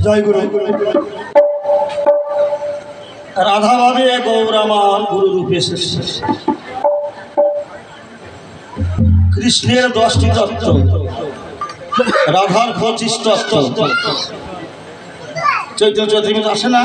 জয় গুরু। রাধা ভাবে গৌরামান গুরু রূপে এসেছে। কৃষ্ণের 10টি তত্ত্ব, রাধার 25 তত্ত্ব। চৈতন্য চৈতন্য আসে না?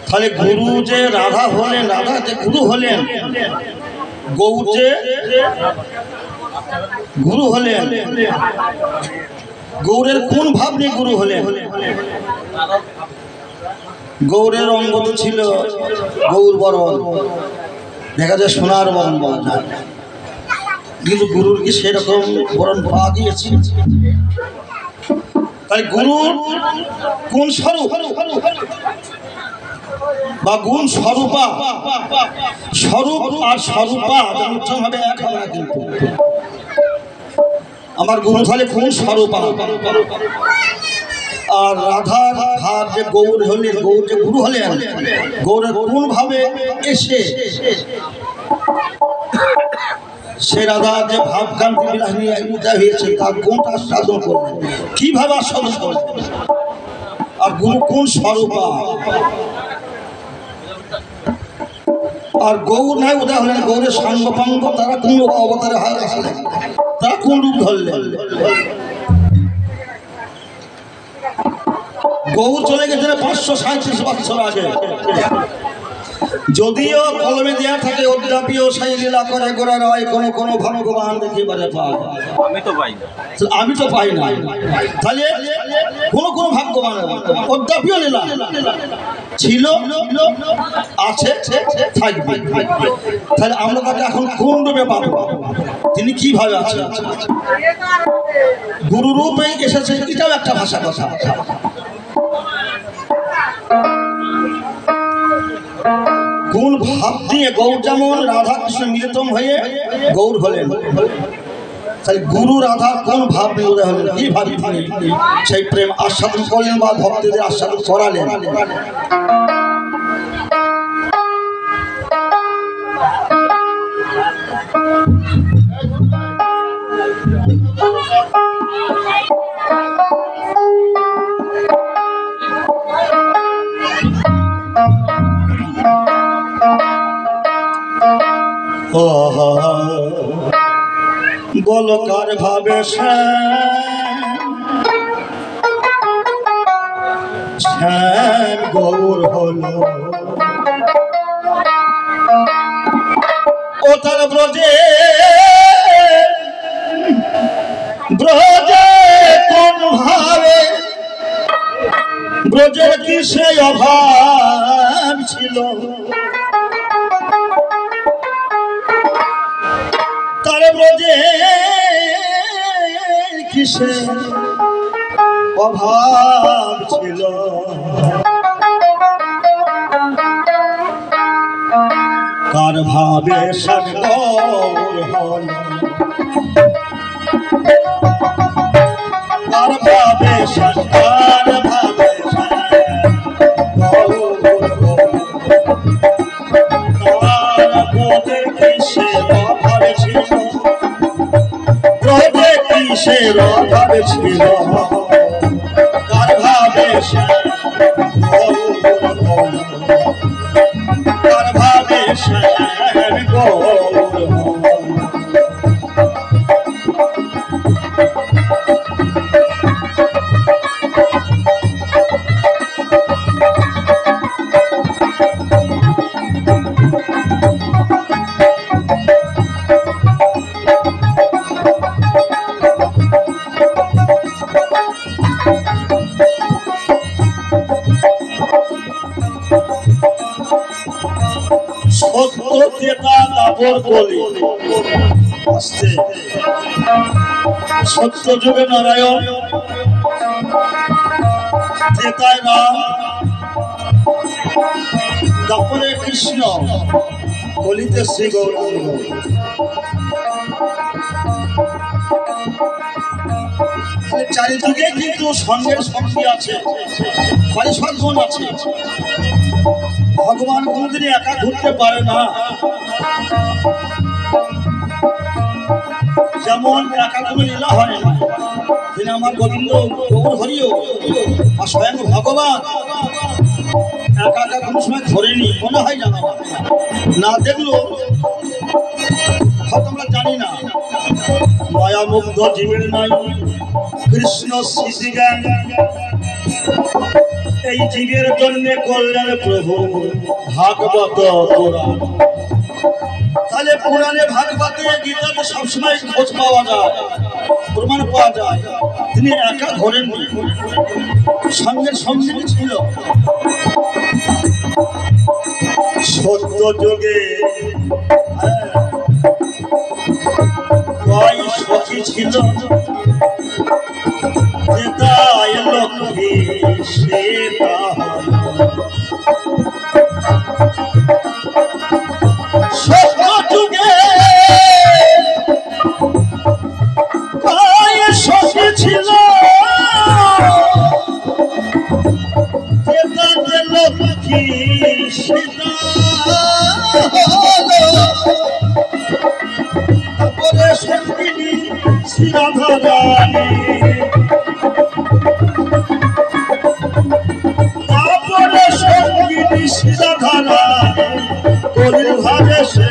তাহলে গুরু যে রাধা হলেন, রাধা যে গুরু হলেন, গৌর যে গুরু হলেন, গৌরের কোন ভাব নিয়ে গুরু হলেন? গৌরের অঙ্গ তো ছিল গৌর বরণ, দেখা যায় সোনার বরণ পাওয়া যায়, কিন্তু গুরুর কি সেরকম বরণ পাওয়া গিয়েছে? তাই গুরুর কোন স্বরূপ বা গুণ স্বরূপা, স্বরূপ আর স্বরূপা হবে এক হবে না। কিন্তু আমার গুরু তাহলে কোন স্বরূপা, আর রাধার ভাব যে গৌর হলেন, গৌর যে গুরু হলেন, গৌরের কোন ভাবে এসে সে রাধার যে ভাবকান্তি বিলাসী হয়েছে তার কোনটা সাধন করবেন, কিভাবে সাধন করবেন, আর গুরু কোন স্বরূপা। আর গৌর নাই উদয় হলেন, গৌরের সাঙ্গপাঙ্গ তারা কোন অবতারে আসলেন, তারা কোন রূপ ধরলেন। গৌর চলে গেছিলেন 537 বছর আগে। যদিও কলমে দেওয়া থাকে অদ্যাপিও সেই লীলা করে গোড়া নয় কোনো কোনো ভগবান দেখিবারে পায়, আমি তো পাই না। তাহলে কোনো কোনো ভাগ্যবান অদ্যাপিও লীলা ছিল, আছে, থাকবে। তাহলে আমরা তাকে এখন কোন রূপে পাবো, তিনি কিভাবে আছেন? গুরু রূপে এসেছে, এটাও একটা ভাষা কথা। কোন ভাব দিয়ে গৌর, যেমন রাধা কৃষ্ণ মিলিতম হয়ে গৌর হলেন, তাই গুরু রাধা কোন ভাব নিয়ে উদয় হলেন, কি ভাবি সেই প্রেম আস্বাদন করলেন বা ভক্তদের আস্বাদন করালেন। বলো কার ভাবে শ্যাম গৌর হলো, ও তার ব্রজে ব্রজে কোন ভাবে, ব্রজের কি সে অভাব ছিল, তার ব্রজে কিসে অভাব ছিল। কার ভাবে সব গৌর হল, কার ভাবে সব, কার ভাবে গৌর হল, তার ব্রজে কিসে অভাব ছিল, ব্রজে কিসের অভাব ছিল, কার ভাবে কার ভাবে গৌর। সত্য যুগে নারায়ণ, ত্রেতায় রাম, তারপরে কৃষ্ণ, কলিতে শ্রী গৌরাঙ্গ। চারিদিকে কিন্তু সঙ্গের শক্তি আছে, পরিসর্জন আছে। ভগবান কোনদিনই একা ঘুরতে পারে না। যেমন একা কোনো লীলা হয় না, তিনি আমার গোবিন্দ গৌর হরিও আর স্বয়ং ভগবান একা একা কোনো সময় ধরেনি, মনে হয় জানা না দেখলো হয়তো আমরা জানি না। মায়ামুগ্ধ জীবের নাই কৃষ্ণ স্মৃতি জ্ঞান, এই জীবের জন্য করলেন প্রভু ভাগবত পুরাণ। তাহলে পুরাণে ভাগবতে গীতাতে সবসময় খোঁজ পাওয়া যায়, প্রমাণ পাওয়া যায় তিনি একা ধরেননি, সঙ্গে সঙ্গে ছিল। সত্য যুগে কয় সখী ছিল, যেতায় লক্ষ্মী সেতা সত্য যুগে কয় সখী ছিল, যেতায় লক্ষ্মী সেতা তারপরে সঙ্গিনী শ্রীরাধারানী, তারপরে সঙ্গিনী শ্রীরাধারানী কলির ভাবে সে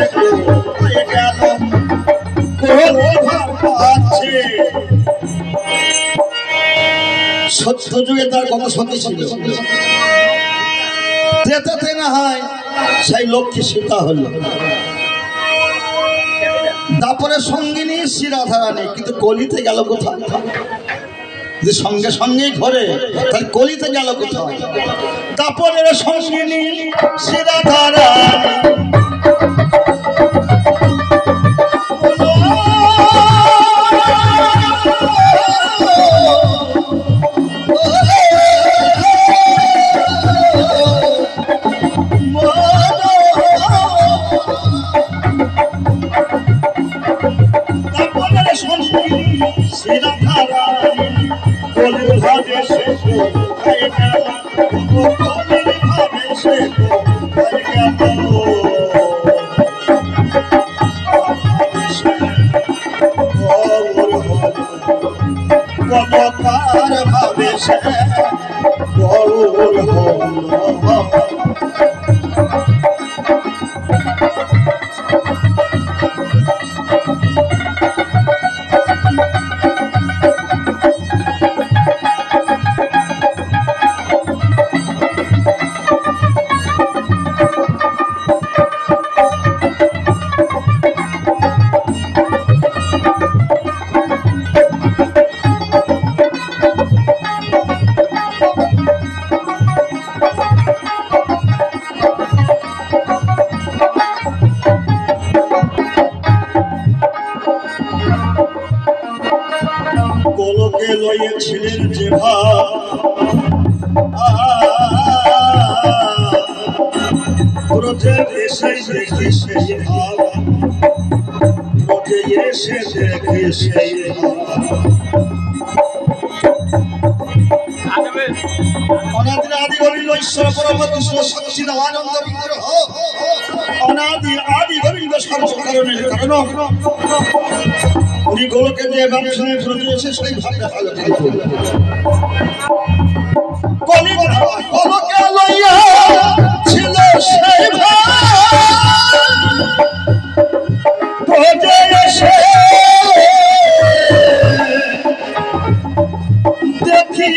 হয়ে গেল আছে। সত্য যুগে তার কত সতী ছিল, ত্রেতাতে না হয় সেই লক্ষ্মী সীতা হল, তারপরে সঙ্গিনী শ্রীরাধারানী, কিন্তু কলিতে গেল কোথায়? যে সঙ্গে সঙ্গেই ঘরে, তাহলে কলিতে গেল কোথায়? তারপরে সঙ্গিনী শ্রীরাধারানী ভাবে সে গৌর হল। গোলকে লইয়েছিলেন যে ভাজে এসে দেখি সেই ভাজে এসে দেখি সেই অনাদি আদি গোবিন্দ ঈশ্বর পরম কৃষ্ণ সচ্চিদানন্দ বিগ্রহ অনাদি আদি গোবিন্দ সর্বকারণের কারণ উনি গোলকে যে ব্যবসায় প্রতিবেশে সেই ভাবনা ভালো গোলকে লইয়া ছিল সেই ভাজে এসে দেখি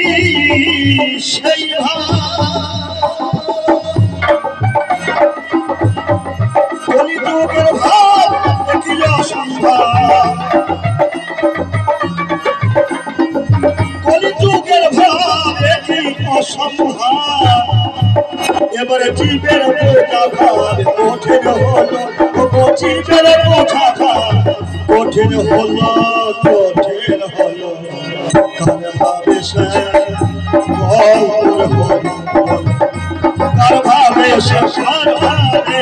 সেই কলিযুগের ভাব দেখিল অসম্ভব কলিযুগের ভাব দেখি অসম্ভব এবারে জীবের বোঝা ভার কঠিন হলো জীবের বোঝা ভার কঠিন হলো কার ভাবে সে গৌর হল কার ভাবে সে কার ভাবে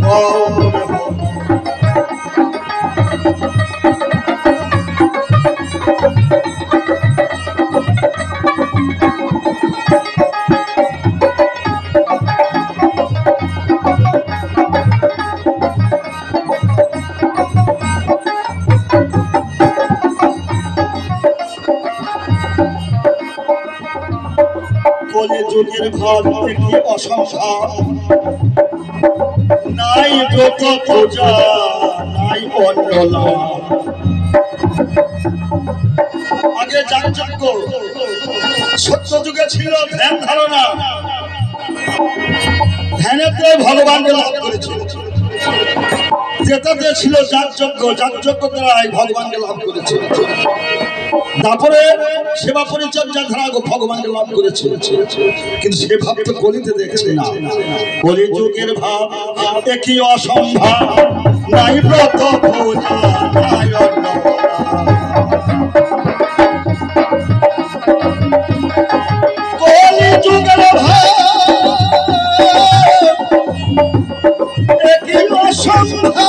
গৌর হল কলি যুগের ভাব দেখি অসম্ভব নাই ব্রত পূজা নাই অন্ন আগে যাগযজ্ঞ সত্য যুগে ছিল ধ্যান ধারণা ধ্যানেতে ভগবানকে লাভ করেছিল যেটাতে ছিল যাগযজ্ঞ দ্বারাই ভগবানকে লাভ করেছে তারপরে সেবা পরিচর্যা ধারা ভগবানকে লাভ করেছে কিন্তু সে ভাব তো কলিতে দেখছে না কলি যুগের ভাব একই অসম্ভব নাই ব্রত পূজা নাই অন্ন কলি যুগের ভাব একই অসম্ভব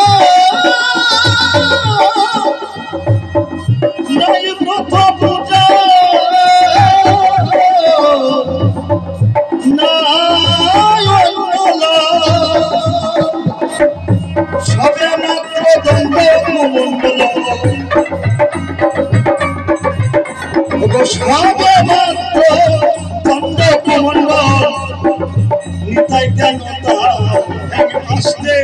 নাই ব্রত পূজা নাই অন্ন সবে মাত্র দ্বন্দ্ব মঙ্গল সবে মাত্র দ্বন্দ্ব মঙ্গল নিতাই জ্ঞানতা আসতে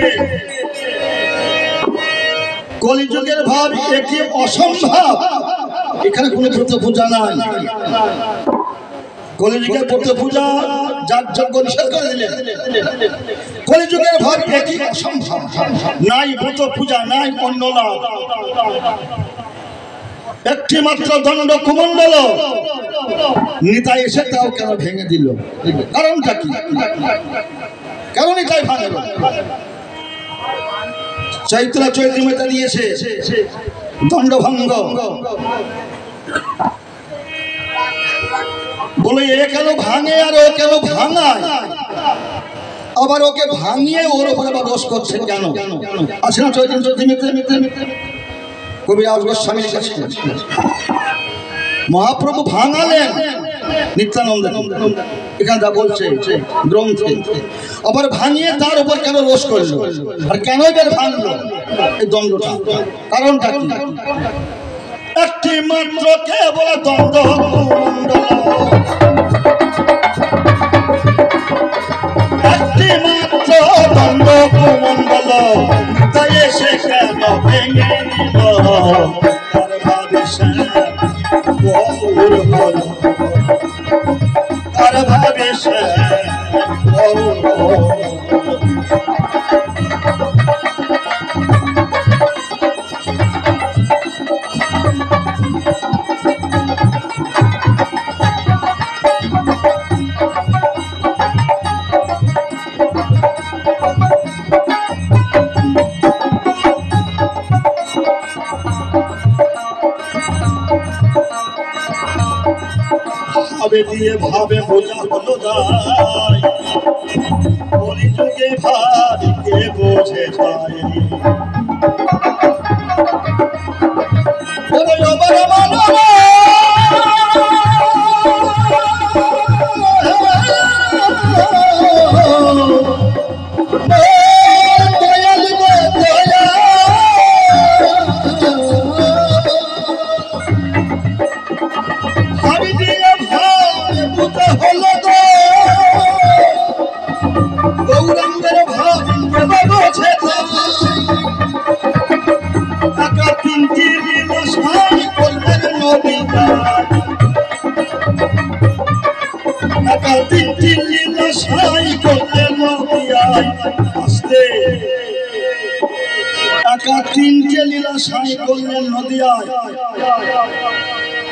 কলিযুগের ভাব একই অসম্ভব এখানে কোনো ব্রত পূজা নাই কলিযুগের ব্রত পূজা যাগযজ্ঞ নিষেধ করে দিলেন কলিযুগের ভাব একই অসম্ভব নাই ব্রত পূজা নাই অন্ন লাভ একটি মাত্র দণ্ড কুমণ্ডল নিতাই এসে তাও কেন ভেঙে দিল কারণটা কি কেন নিতাই ভাঙে চৈত্র মেতা দিয়েছে দণ্ডভঙ্গ বলে এ কেন ভাঙে আর ও কেন ভাঙায় আবার ওকে ভাঙিয়ে ওর উপরে আবার রোষ করছে কেন আছে না চৈত্র মেতে কবিরাজ গোস্বামীর কাছে মহাপ্রভু ভাঙালেন নিত্যানন্দ এখানে যা বলছে গ্রন্থে আবার ভাঙিয়ে তার উপর কেন রোষ করলো আর কেন এবার ভাঙলো এই দ্বন্দ্বটা কারণটা কি একটি মাত্র কেবল দ্বন্দ্ব একটি মাত্র দ্বন্দ্ব কুমণ্ডল তাই এসে কেন ভেঙে নিল তার ভাবিসে বহুর হল তার ভাবিসে বহুর ভাবে দিয়ে ভাবে বোঝা হলো যায় কলিযুগে ভাবিকে বোঝে যায়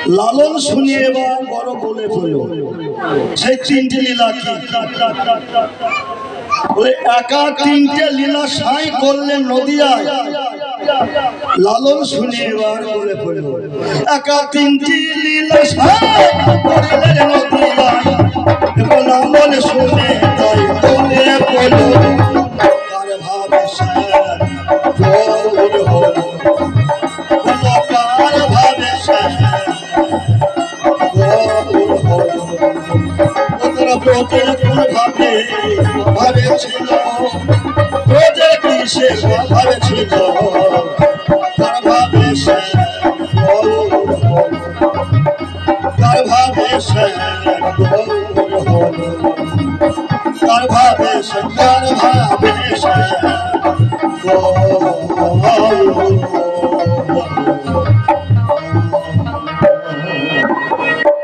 লালন শুনিয়ে এবার বড় বলে ফেল সেই তিনটে লীলা কি একা তিনটে লীলা সাই করলেন নদিয়ায় লালন শুনিয়ে এবার বলে ফেল একা তিনটি লীলা সাই করলেন নদিয়ায় লালন শুনে তাই বলে ফেল তার ভাবে ভাবেছিল তার ভাবে সুন্দর ভাবে